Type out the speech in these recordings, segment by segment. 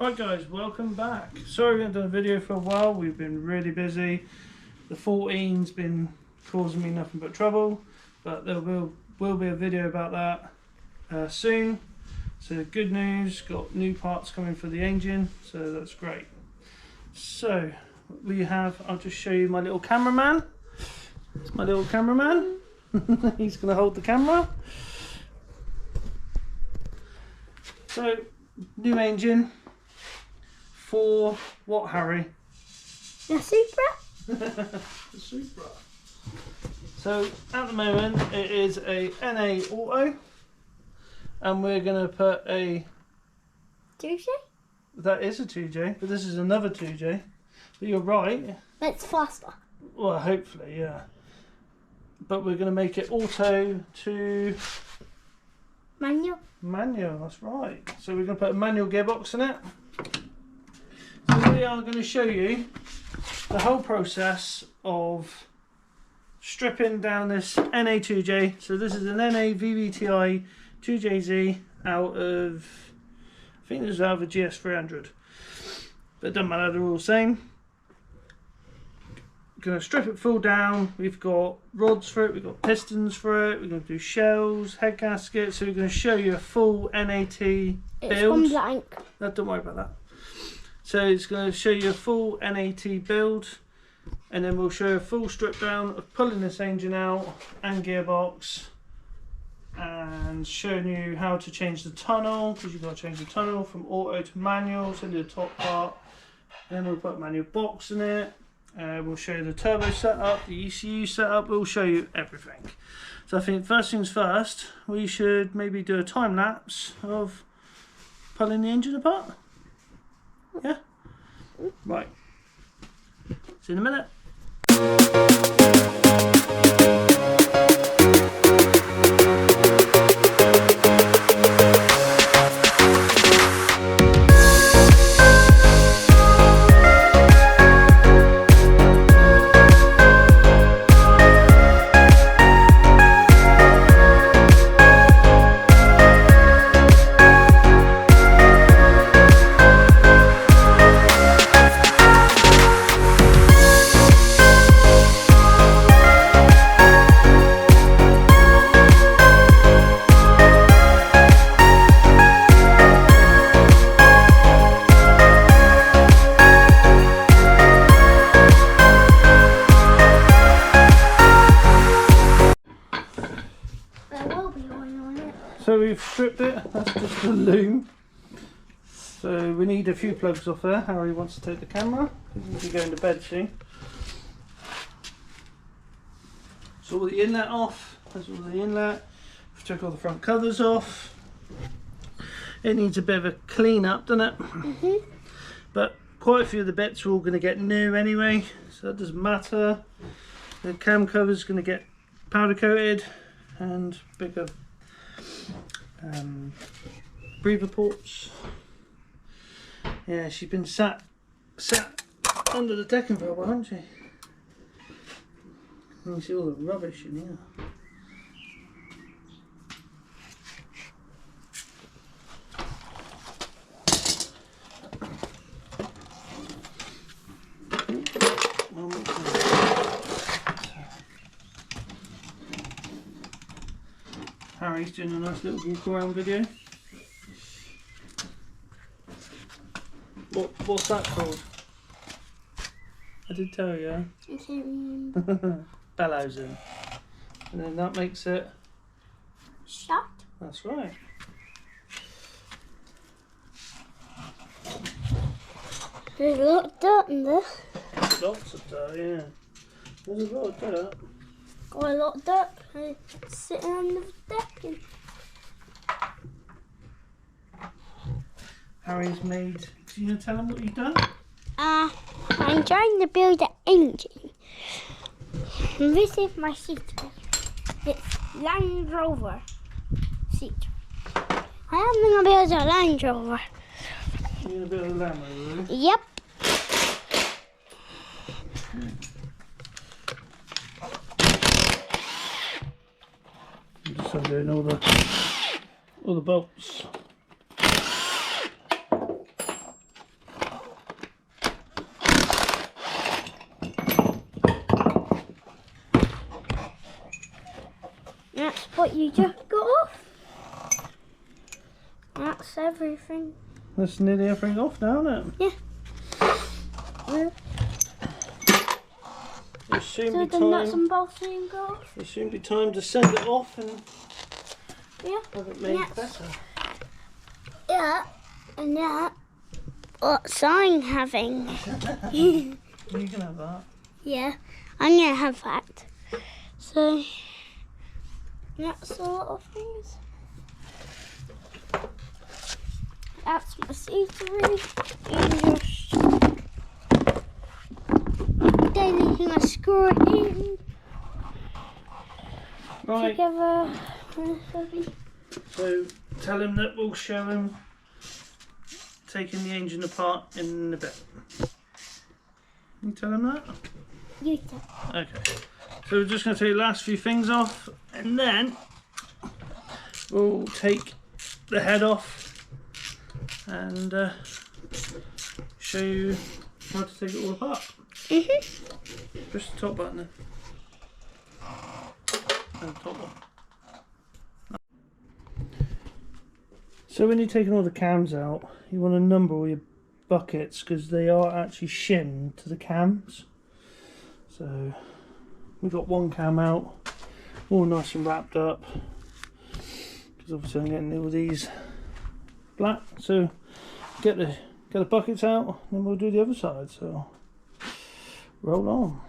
Right guys, welcome back. Sorry we haven't done a video for a while, we've been really busy. The 14's been causing me nothing but trouble, but there will be a video about that soon. So good news, got new parts coming for the engine, so that's great. So we have, I'll just show you my little cameraman. It's my little cameraman. He's going to hold the camera. So, new engine. For what, Harry? The Supra? The Supra. So at the moment it is a NA Auto, and we're going to put a 2J? That is a 2J, but this is another 2J. But you're right. It's faster. Well, hopefully, yeah. But we're going to make it auto to Manual. manual. That's right. So we're going to put a manual gearbox in it. So we are going to show you the whole process of stripping down this NA2J. So this is an NA VVTi 2JZ out of, I think this is out of a GS300. But it doesn't matter, they're all the same. Going to strip it full down. We've got rods for it, we've got pistons for it, we're going to do shells, head gaskets. So we're going to show you a full NAT build. It's gone blank. No, don't worry about that. So it's going to show you a full NAT build, and then we'll show you a full strip down of pulling this engine out and gearbox, and showing you how to change the tunnel, because you've got to change the tunnel from auto to manual, so the top part. Then we'll put a manual box in it. We'll show you the turbo setup, the ECU setup. We'll show you everything. So I think first things first, we should maybe do a time lapse of pulling the engine apart. Yeah? Right. See you in a minute. So we've stripped it, that's just the loom. So we need a few plugs off there. Harry wants to take the camera, because he's going to bed soon. So all the inlet off, that's all the inlet. We've took all the front covers off. It needs a bit of a clean up, doesn't it? Mm-hmm. But quite a few of the bits are all going to get new anyway, so that doesn't matter. The cam cover is going to get powder coated and bigger breather ports. Yeah, she's been sat under the decking for a while, hasn't she? You can see all the rubbish in here. Harry's doing a nice little walk around video. What's that called? I did tell you. I can't remember. Bellowsing. And then that makes it Shut. That's right. There's a lot of dirt in there. Lots of dirt, yeah. There's a lot of dirt. Got a lot of dirt sitting on the deck. Harry's made. Can you tell him what you've done? I'm trying to build an engine. This is my seat. It's Land Rover seat. I am going to build a Land Rover. You're going to build a Land Rover, really? Yep. I'm just undoing all the bolts. what you just got off. That's everything. That's nearly everything off now, isn't it? Yeah. It'll soon So be the nuts time. and bolts soon go off. It'll soon be time to send it off and Yeah. have it made Yes. better. Yeah. And that. What I'm having. You can have that. Yeah. I'm gonna have that. So that's a lot of things. That's my C3. And just then you can screw it in Right. together. So tell him that we'll show him taking the engine apart in a bit. You tell him that? You tell. Okay. So we're just going to take the last few things off and then we'll take the head off and show you how to take it all apart. Just the top button then. And the top one. So when you're taking all the cams out, you want to number all your buckets because they are actually shimmed to the cams. So we've got one cam out, all nice and wrapped up. Because obviously I'm getting all these black. So get the buckets out, and then we'll do the other side. So roll on.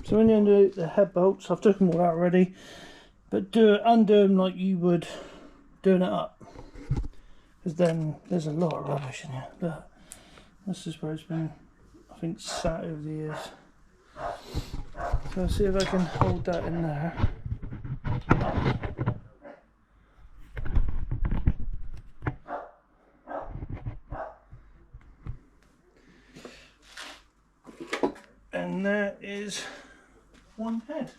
So when you undo the head bolts, I've taken them all out already, but undo them like you would doing it up, because then there's a lot of rubbish in here. Look, this is where it's been, I think, sat over the years. So I'll see if I can hold that in there. And there is one head.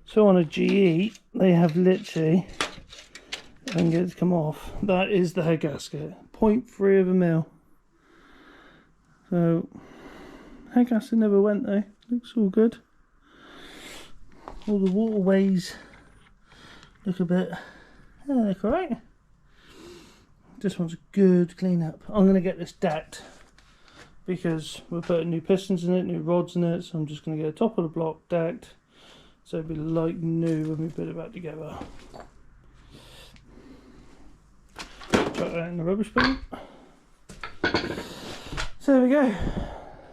So on a GE, they have literally, if I can get it to come off, that is the head gasket, 0.3 of a mil. So, head gasket never went though, looks all good. All the waterways look a bit, yeah, they look alright. This one's a good clean up. I'm going to get this decked because we're putting new pistons in it, new rods in it, so I'm just going to get the top of the block decked. So it'll be like new when we put it back together. Chuck that in the rubbish bin. So there we go.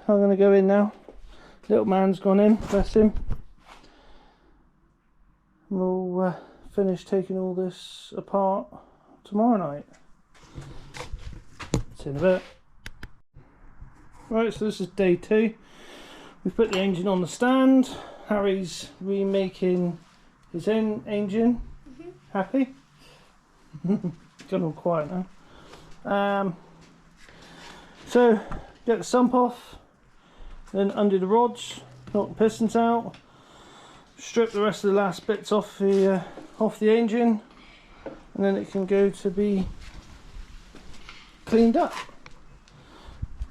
I'm going to go in now. Little man's gone in, bless him. We'll finish taking all this apart tomorrow night. See you in a bit. Right, so this is day 2. We've put the engine on the stand. Harry's remaking his own engine. Happy? Gone all quiet now. So get the sump off, then undo the rods, knock the pistons out, strip the rest of the last bits off the engine, and then it can go to be cleaned up.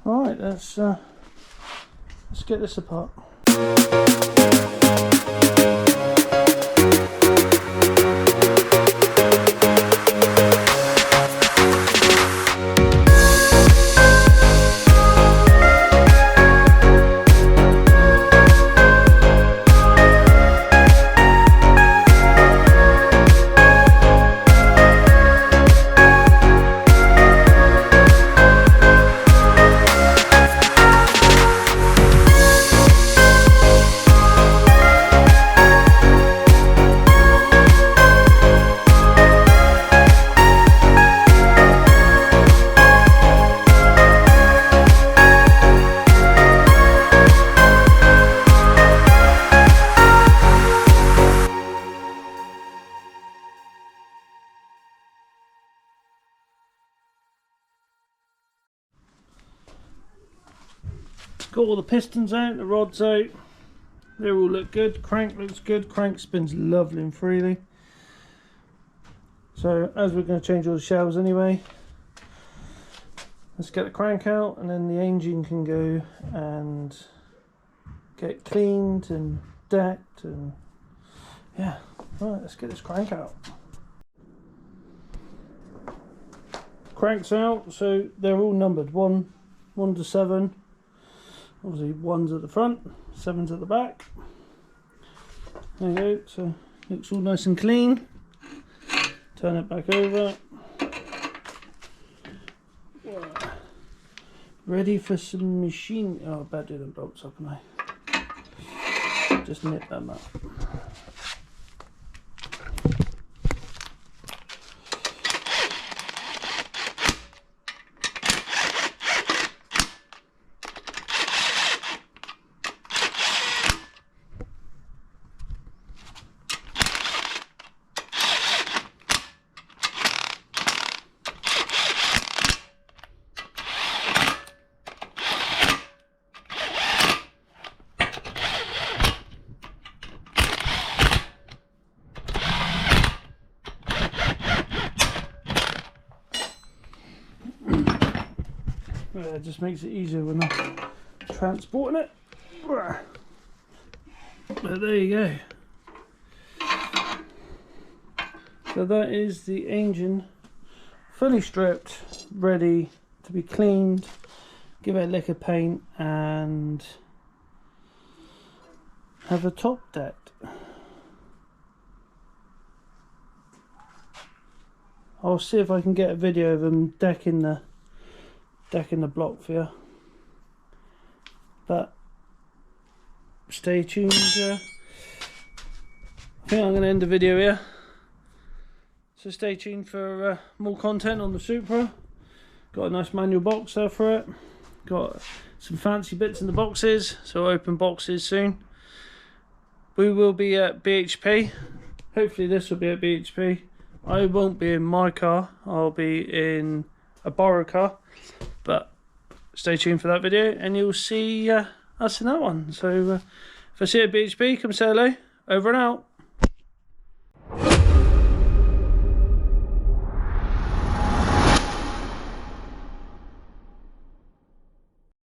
All right, let's get this apart. Got all the pistons out, the rods out. They all look good. Crank looks good. Crank spins lovely and freely. So as we're going to change all the shells anyway, let's get the crank out, and then the engine can go and get cleaned and decked, and yeah. Right, let's get this crank out. Cranks out, so they're all numbered 1 to 7. Obviously 1's at the front, 7's at the back. There you go, so looks all nice and clean. Turn it back over. Ready for some machine. Oh, I better do them bolts up, and I just nip them up. It just makes it easier when I'm transporting it. But there you go. So that is the engine fully stripped, ready to be cleaned, give it a lick of paint, and have a top decked. I'll see if I can get a video of them decking the block for you, but stay tuned. I think I'm going to end the video here, so stay tuned for more content on the Supra. Got a nice manual box there for it, got some fancy bits in the boxes, so open boxes soon. We will be at BHP, hopefully this will be at BHP. I won't be in my car, I'll be in a borrowed car, but stay tuned for that video and you'll see us in that one. So if I see you at BHP, come say hello. Over and out.